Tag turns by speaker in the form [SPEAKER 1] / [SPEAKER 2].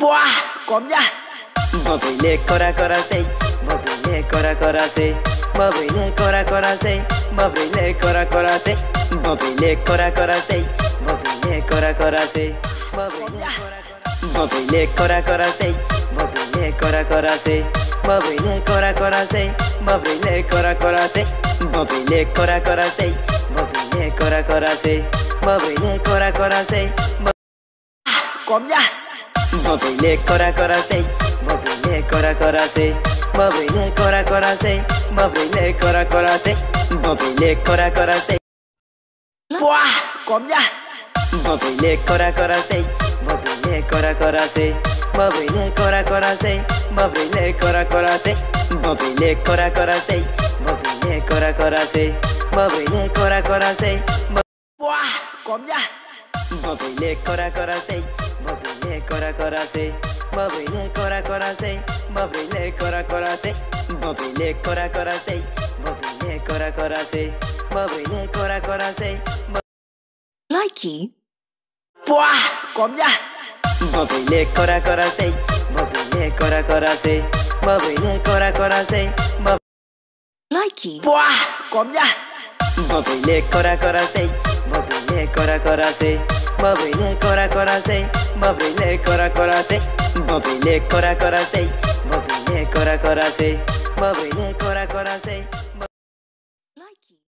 [SPEAKER 1] Buah, kom ya.
[SPEAKER 2] Mobile cora cora say, mobile cora cora say, mobile cora cora say, mobile cora cora say, mobile cora cora say, mobile cora cora say, mobile cora cora say, mobile cora cora say, mobile cora cora say, mobile cora cora say, mobile cora cora say, mobile cora cora say, mobile cora cora say,
[SPEAKER 1] Kom ya.
[SPEAKER 2] mobile cora cora say, mobile cora cora say, mobile cora cora say, mobile cora cora say, mobile cora cora say,
[SPEAKER 1] Buah, kom ya.
[SPEAKER 2] mobile cora cora say, mobile cora cora say, mobile cora cora say, mobile cora cora say, mobile cora cora say, mobile cora cora say, mobile cora cora say,
[SPEAKER 1] Buah, kom ya.
[SPEAKER 2] mobile cora cora say, mobile cora cora say, mobile cora cora say, mobile cora cora say, mobile cora cora say, mobile cora cora say, mobile cora cora say,
[SPEAKER 3] Likey.
[SPEAKER 1] Buah, kom ya.
[SPEAKER 2] mobile cora cora say, mobile cora cora say, mobile cora cora say,
[SPEAKER 3] Likey.
[SPEAKER 1] Buah, kom ya.
[SPEAKER 2] mobile cora cora say, mobile cora cora say, mobile cora cora say, mobile cora cora say, mobile cora cora say, mobile cora cora say, mobile cora cora say.